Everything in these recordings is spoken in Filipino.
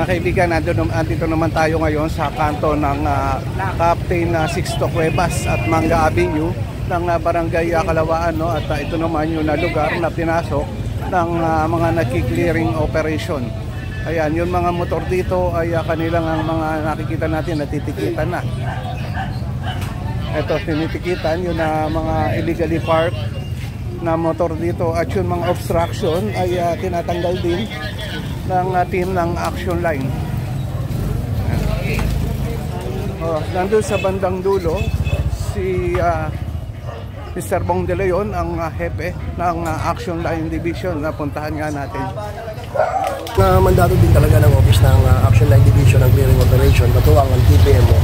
Mga kaibigan, andito naman tayo ngayon sa kanto ng Captain Sixto Cuevas at Manga Avenue ng Barangay Kalawaan, no? At ito naman yung lugar na pinasok ng mga nagki-clearing operation. Ayan, yung mga motor dito ay kanilang ang mga nakikita natin natitikitan na. Ito, tinitikitan yung mga illegally parked na motor dito, at yung mga obstruction ay tinatanggal din ng team ng Action Line. Nandun sa bandang dulo si Mr. Bong De Leon, ang hepe ng Action Line Division. Napuntahan nga natin. Mandato din talaga ng office ng Action Line Division ng clearing operation, katuwang ang TPMO.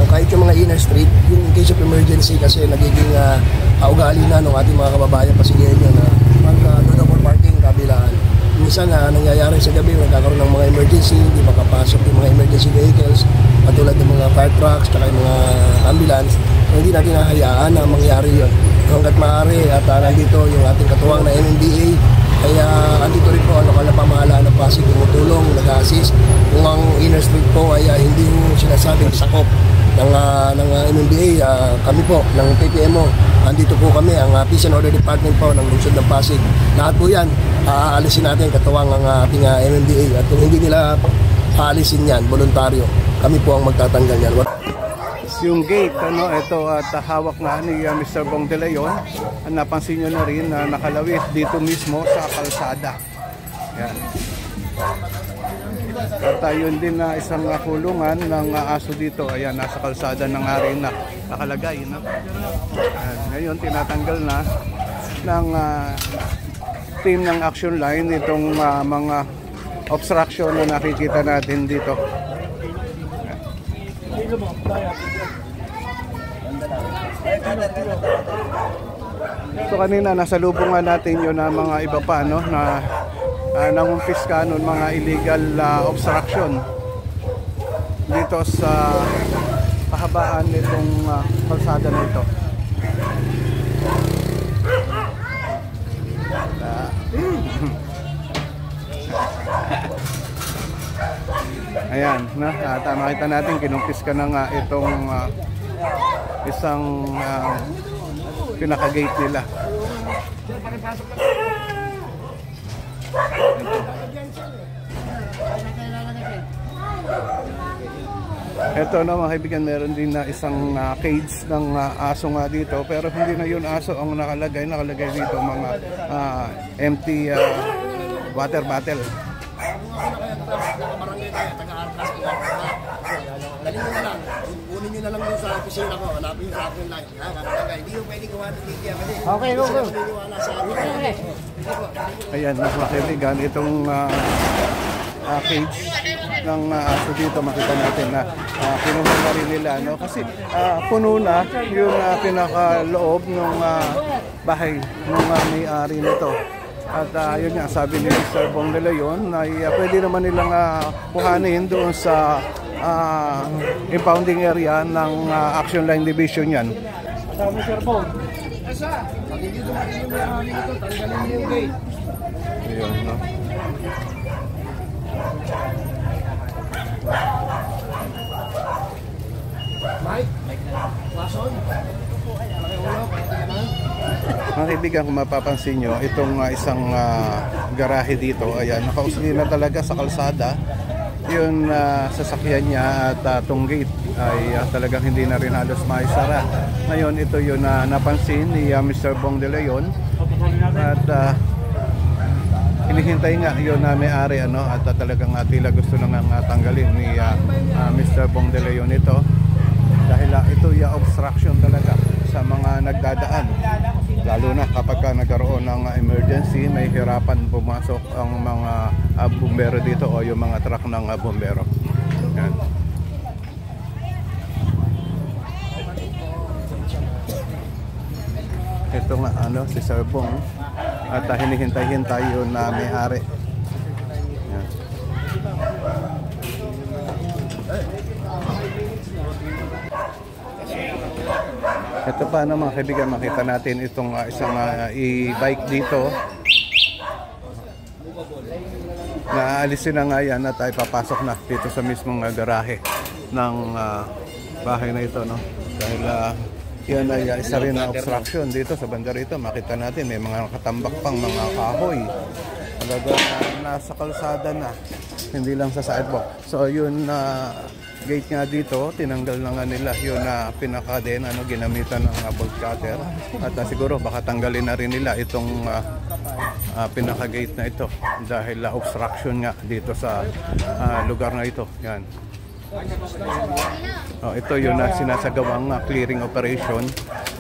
Kahit yung mga inner street, yung in case of emergency, kasi nagiging ugali na ng ating mga kababayan Pasigueño na mag-do for parking kabilaan. Minsan nangyayari sa gabi, nagkakaroon ng mga emergency, hindi makapasok yung mga emergency vehicles, katulad ng mga fire trucks, tsaka yung mga ambulance. Hindi natin nahayaan na mangyari yun. Hanggat maaari, at nandito yung ating katuwang na MMDA, kaya andito rin po ang lokal na pamahalaan ng Pasig, tumutulong, nag-assist. Kung ang inner street po ay hindi sinasabing sakop ng MMDA, kami po ng PPMO, andito po kami, ang Peace and Order Department po ng lungsod ng Pasig. Lahat po yan, aalisin natin katuwang ang ating MMDA, at kung hindi nila aalisin yan, voluntaryo, kami po ang magtatanggal yan. Yung gate, ito at hawak nga ni Mr. Bong De Leon. Napansin nyo na rin na nakalawit dito mismo sa kalsada. Yan. At yun din na isang kulungan ng aso dito. Ayan, nasa kalsada ng rin na nakalagay. No? Ngayon, tinatanggal na ng team ng Action Line itong mga obstruction na nakikita natin dito. So kanina nasa lubungan natin yun na mga iba pa, no, na nangumpiska nun mga illegal obstruction dito sa kahabaan nitong kalsada na ito. Ayan, nakita natin kinumpiska na nga itong isang pinaka-gate nila. Ito na mga kaibigan, meron din na isang cage ng aso nga dito, pero hindi na yun aso ang nakalagay dito mga empty water bottle. Dali nyo na lang, kunin nyo na lang dun sa opisina ko, hanapin nyo sa akin lang. Hindi yung pwede gawa ng media kasi. Okay, okay. Ayan, mga kaibigan, itong cage ng aso dito, makita natin na pinuno na rin nila, no? Kasi puno na yung pinakaloob ng bahay ng may-ari nito. At yun nga, sabi ni Mr. Bong De Leon na pwede naman nilang kuhanin doon sa impounding area ng Action Line Division yan. Sabi Sir Bong, pag hindi dumating yung may-ari nito, tanggalin niyo yung gate. Ayun, no? Mike, Wason, mga kaibigan, kung mapapansin nyo, itong isang garahe dito, ayan, nakausli na talaga sa kalsada yung sasakyan niya, at itong gate ay talagang hindi na rin halos maisara. Ngayon, ito yung napansin ni Mr. Bong De Leon, at hinihintay nga yun na may-ari, at talagang tila gusto nang tanggalin ni Mr. Bong De Leon ito, dahil ito yung obstruction talaga sa mga nagdadaan, lalo na kapag nagkaroon ng emergency, may hirapan pumasok ang mga bumbero dito o yung mga truck ng bumbero. Yan. Ito nga si Sir Bong, at hinihintay-hintay yun na may-ari. Yan. Ito pa mga kaibigan, makita natin itong isang e-bike dito. naalisin na nga yan at ay papasok na dito sa mismong garahe ng bahay na ito, no? Dahil yan ay isa rin na obstruction dito sa banda rito. Makita natin may mga nakatambak pang mga kahoy. Talaga nasa kalsada na, hindi lang sa sidewalk. So yun gate nga dito, tinanggal na nga nila yun na pinaka-den, ginamitan ng bolt cutter. At siguro baka tanggalin na rin nila itong pinaka-gate na ito dahil obstruction nga dito sa lugar na ito. Yan. Ito yun na sinasagawang clearing operation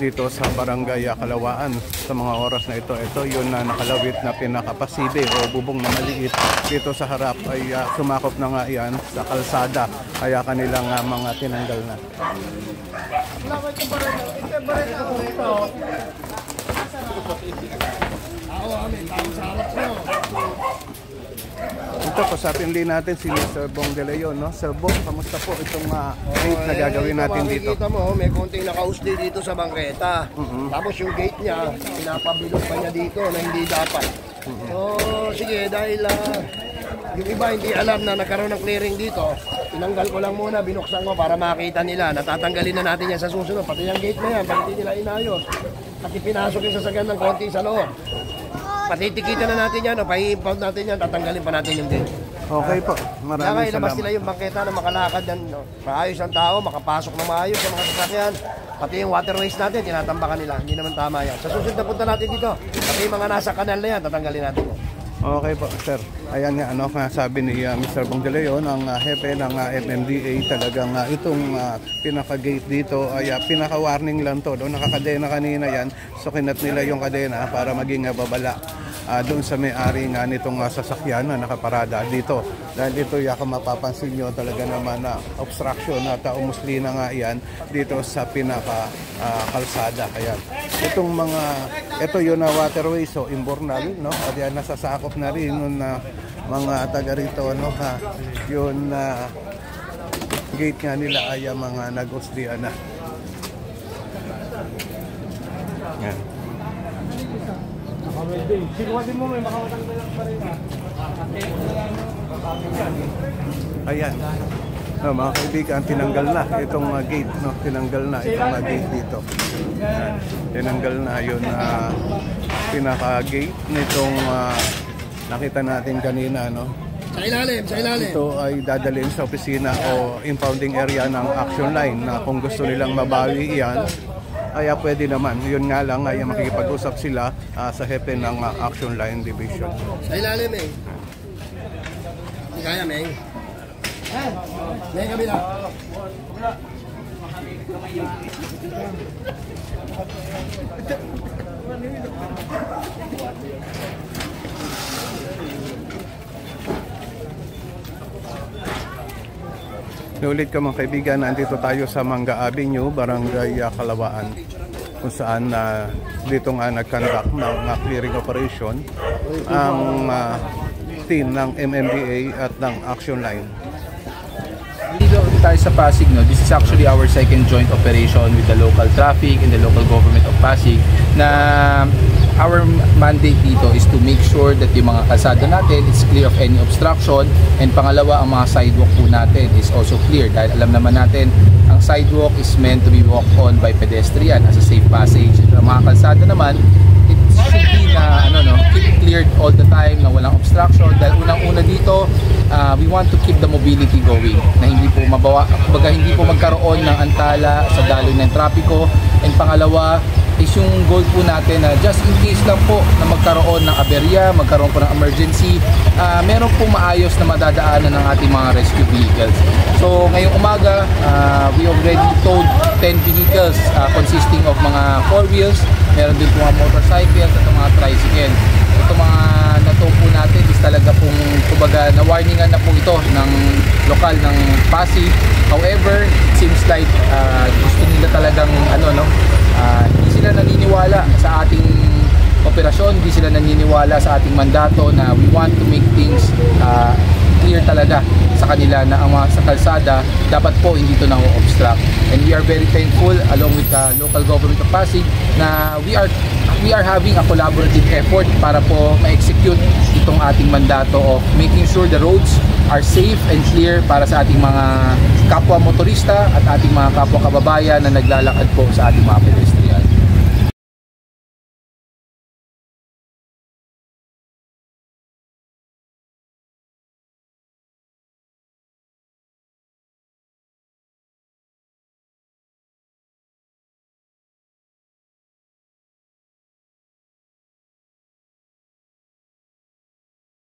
dito sa Barangay Kalawaan sa mga oras na ito. Ito yun na nakalawit na pinakapasibe o bubong na maliit dito sa harap ay sumakop na nga yan sa kalsada, kaya kanilang mga tinanggal na. Ito, pasapin din natin si Sir Bong De Leon, no? Sir Bong, kamusta po itong gate na gagawin natin dito? Makikita mo, may konting nakausli dito sa bangketa. Tapos yung gate niya, pinapabilog pa niya dito na hindi dapat. So, sige, dahil yung iba hindi alam na nagkaroon ng clearing dito, tinanggal ko lang muna, binuksan ko para makita nila. Natatanggalin na natin yan sa susunod. Pati yung gate na yan, pati hindi nila inayos. Pati pinasok yung sasakyan ng konti sa loob. Patitikitan na natin yan o pa-impound natin yan, tatanggalin pa natin yung gate. Okay po, maraming salamat. Ilabas nila yung bangketa na makalakad ng maayos ang tao, makapasok na maayos sa mga sasakyan. Pati yung waterways natin, tinatambakan nila. Hindi naman tama yan. Sa susunod na punta natin dito, pati yung mga nasa kanal na yan, tatanggalin natin yan. Okay po, sir. Ayan nga, sabi ni Mr. Bong De Leon, ang hepe ng MMDA, talagang itong pinaka-gate dito ay pinaka-warning lang to. Doon nakakadena kanina yan, so kinat nila yung kadena para maging babala doon sa may-ari nga nitong sasakyan na nakaparada dito. Dahil ito kung mapapansin nyo, talaga naman na obstruction at umusli na nga yan dito sa pinaka-kalsada. Ayan. Itong ito yun na waterway, so imbornal, no? At yan nasasakop na rin yung mga taga rito, no? Yun gate nga nila ay mga nag-uslian na. Yan. Ayan. No, mga kaibigan, tinanggal na itong gate, no? Tinanggal na itong gate dito. Ayan. Tinanggal na yun pinaka-gate nitong nakita natin kanina, no? Sa ilalim, sa ilalim. Ito ay dadalhin sa opisina o impounding area ng Action Line na kung gusto nilang mabawi iyan, ay pwede naman. Yun nga lang ay makikipag-usap sila sa hepe ng Action Line Division. Sa ilalim, eh. Hindi kaya, Meng. Meng, kabila. Ulit ka mga kaibigan, nandito tayo sa Mangga Avenue, Barangay Kalawaan, kung saan dito nga nag-conduct ng clearing operation ang team ng MMDA at ng Action Line. Dito tayo sa Pasig, no? This is actually our second joint operation with the local traffic and the local government of Pasig, na our mandate dito is to make sure that yung mga kalsada natin is clear of any obstruction, and pangalawa, ang mga sidewalk po natin is also clear, dahil alam naman natin ang sidewalk is meant to be walked on by pedestrian as a safe passage. Ang mga kalsada naman, it should be na keep cleared all the time, na walang obstruction, dahil unang-una dito we want to keep the mobility going, na hindi po hindi po magkaroon ng antala sa daloy ng trapiko. And pangalawa is yung goal po natin na just in case lang po na magkaroon ng aberya, magkaroon po ng emergency, meron po maayos na madadaanan ng ating mga rescue vehicles. So ngayong umaga, we already towed 10 vehicles consisting of mga 4 wheels, meron din po mga motorcycles at mga tricycle. Ito mga na-tow po natin is talaga pong kumbaga na-warningan na po ito ng lokal ng Pasig. However, it seems like gusto nila talagang hindi sila naniniwala sa ating operasyon. Hindi sila naniniwala sa ating mandato na we want to make things clear talaga sa kanila na ang mga sa kalsada dapat po hindi ito na-obstruct. And we are very thankful along with the local government of Pasig na we are having a collaborative effort para po ma-execute itong ating mandato of making sure the roads are safe and clear para sa ating mga kapwa motorista at ating mga kapwa kababayan na naglalakad po sa ating mga pedestrian.